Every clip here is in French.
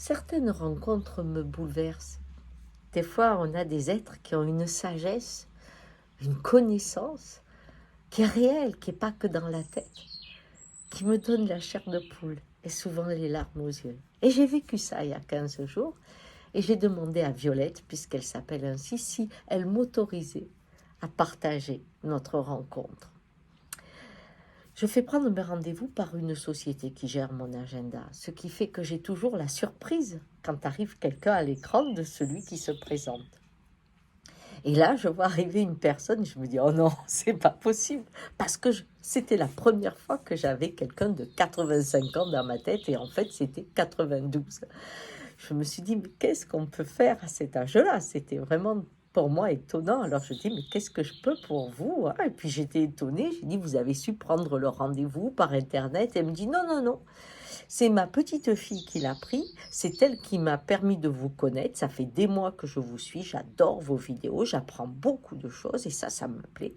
Certaines rencontres me bouleversent. Des fois, on a des êtres qui ont une sagesse, une connaissance qui est réelle, qui n'est pas que dans la tête, qui me donne la chair de poule et souvent les larmes aux yeux. Et j'ai vécu ça il y a 15 jours et j'ai demandé à Violette, puisqu'elle s'appelle ainsi, si elle m'autorisait à partager notre rencontre. Je fais prendre mes rendez-vous par une société qui gère mon agenda, ce qui fait que j'ai toujours la surprise quand arrive quelqu'un à l'écran de celui qui se présente. Et là, je vois arriver une personne, je me dis, oh non, c'est pas possible, parce que c'était la première fois que j'avais quelqu'un de 85 ans dans ma tête, et en fait, c'était 92. Je me suis dit, mais qu'est-ce qu'on peut faire à cet âge-là? C'était vraiment pour moi étonnant. Alors je dis, mais qu'est-ce que je peux pour vous, hein? Et puis j'étais étonnée, j'ai dit, vous avez su prendre le rendez-vous par Internet? Et elle me dit, non, non, non, c'est ma petite fille qui l'a pris, c'est elle qui m'a permis de vous connaître, ça fait des mois que je vous suis, j'adore vos vidéos, j'apprends beaucoup de choses et ça me plaît.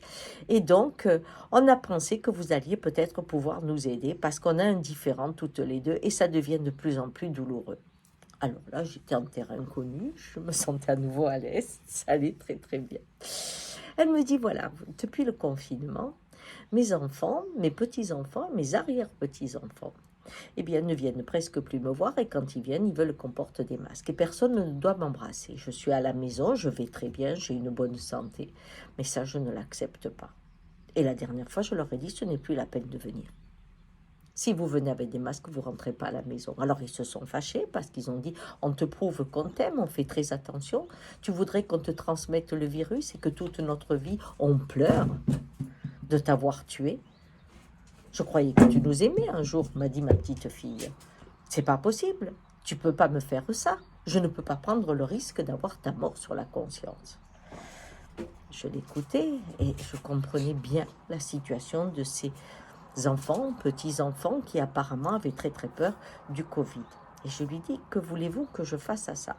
Et donc, on a pensé que vous alliez peut-être pouvoir nous aider parce qu'on a un différent toutes les deux et ça devient de plus en plus douloureux. Alors là, j'étais en terrain connu, je me sentais à nouveau à l'aise, ça allait très très bien. Elle me dit, voilà, depuis le confinement, mes enfants, mes petits-enfants, mes arrière-petits-enfants, eh bien, ne viennent presque plus me voir et quand ils viennent, ils veulent qu'on porte des masques. Et personne ne doit m'embrasser. Je suis à la maison, je vais très bien, j'ai une bonne santé. Mais ça, je ne l'accepte pas. Et la dernière fois, je leur ai dit, ce n'est plus la peine de venir. Si vous venez avec des masques, vous ne rentrez pas à la maison. Alors ils se sont fâchés parce qu'ils ont dit, on te prouve qu'on t'aime, on fait très attention. Tu voudrais qu'on te transmette le virus et que toute notre vie, on pleure de t'avoir tué. Je croyais que tu nous aimais un jour, m'a dit ma petite fille. C'est pas possible. Tu peux pas me faire ça. Je ne peux pas prendre le risque d'avoir ta mort sur la conscience. Je l'écoutais et je comprenais bien la situation de ces enfants, petits-enfants, qui apparemment avaient très très peur du Covid. Et je lui dis, que voulez-vous que je fasse à ça?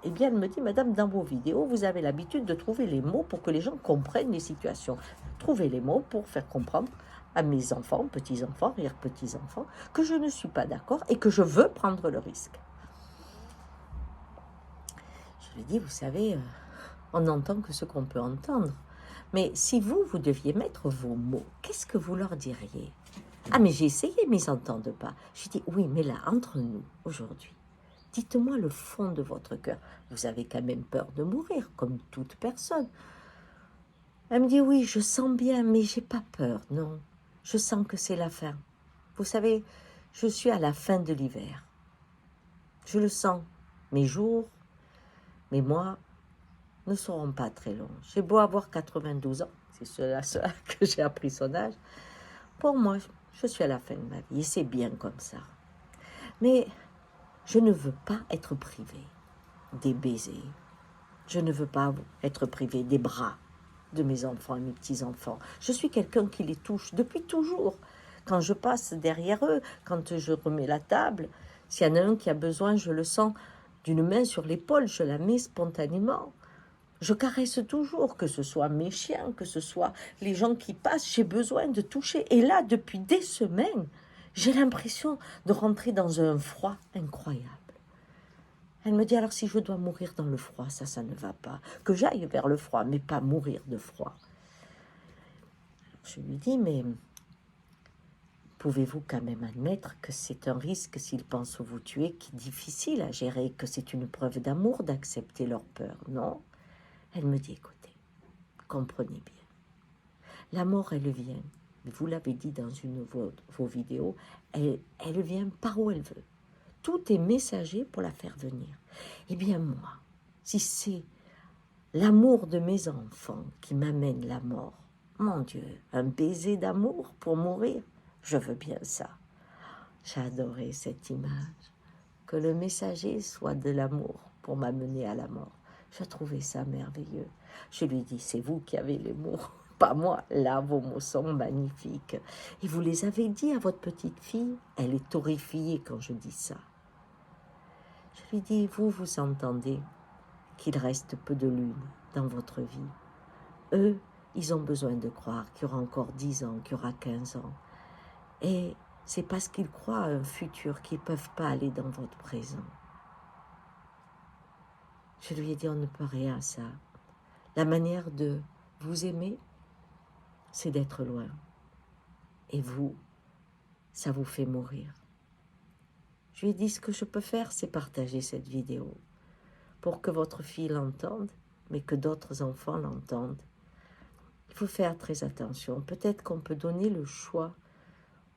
Eh bien, elle me dit, madame, dans vos vidéos, vous avez l'habitude de trouver les mots pour que les gens comprennent les situations. Trouvez les mots pour faire comprendre à mes enfants, petits-enfants, arrière-petits-enfants, que je ne suis pas d'accord et que je veux prendre le risque. Je lui dis, vous savez, on n'entend que ce qu'on peut entendre. Mais si vous deviez mettre vos mots, qu'est-ce que vous leur diriez? Ah, mais j'ai essayé, mais ils n'entendent pas. J'ai dit, oui, mais là, entre nous, aujourd'hui, dites-moi le fond de votre cœur. Vous avez quand même peur de mourir, comme toute personne. Elle me dit, oui, je sens bien, mais j'ai pas peur, non. Je sens que c'est la fin. Vous savez, je suis à la fin de l'hiver. Je le sens. Mes jours, mes mois ne seront pas très longs. J'ai beau avoir 92 ans, c'est cela que j'ai appris son âge. Pour moi, je suis à la fin de ma vie et c'est bien comme ça. Mais je ne veux pas être privée des baisers. Je ne veux pas être privée des bras de mes enfants et mes petits-enfants. Je suis quelqu'un qui les touche depuis toujours. Quand je passe derrière eux, quand je remets la table, s'il y en a un qui a besoin, je le sens d'une main sur l'épaule, je la mets spontanément. Je caresse toujours, que ce soit mes chiens, que ce soit les gens qui passent, j'ai besoin de toucher. Et là, depuis des semaines, j'ai l'impression de rentrer dans un froid incroyable. Elle me dit, alors si je dois mourir dans le froid, ça ne va pas. Que j'aille vers le froid, mais pas mourir de froid. Je lui dis, mais pouvez-vous quand même admettre que c'est un risque s'ils pensent vous tuer, qui est difficile à gérer, que c'est une preuve d'amour d'accepter leur peur, non? Elle me dit, écoutez, comprenez bien. La mort, elle vient, vous l'avez dit dans une de vos vidéos, elle vient par où elle veut. Tout est messager pour la faire venir. Eh bien moi, si c'est l'amour de mes enfants qui m'amène la mort, mon Dieu, un baiser d'amour pour mourir, je veux bien ça. J'ai adoré cette image, que le messager soit de l'amour pour m'amener à la mort. Je trouvais ça merveilleux. Je lui dis, c'est vous qui avez les mots, pas moi. Là, vos mots sont magnifiques. Et vous les avez dit à votre petite fille? Elle est horrifiée quand je dis ça. Je lui dis, vous entendez qu'il reste peu de lune dans votre vie. Eux, ils ont besoin de croire qu'il y aura encore 10 ans, qu'il y aura 15 ans. Et c'est parce qu'ils croient à un futur qu'ils ne peuvent pas aller dans votre présent. Je lui ai dit, on ne peut rien à ça. La manière de vous aimer, c'est d'être loin. Et vous, ça vous fait mourir. Je lui ai dit, ce que je peux faire, c'est partager cette vidéo pour que votre fille l'entende, mais que d'autres enfants l'entendent. Il faut faire très attention. Peut-être qu'on peut donner le choix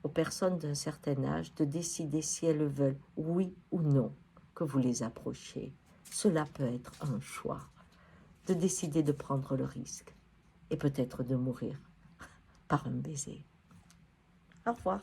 aux personnes d'un certain âge de décider si elles veulent, oui ou non, que vous les approchiez. Cela peut être un choix, de décider de prendre le risque et peut-être de mourir par un baiser. Au revoir.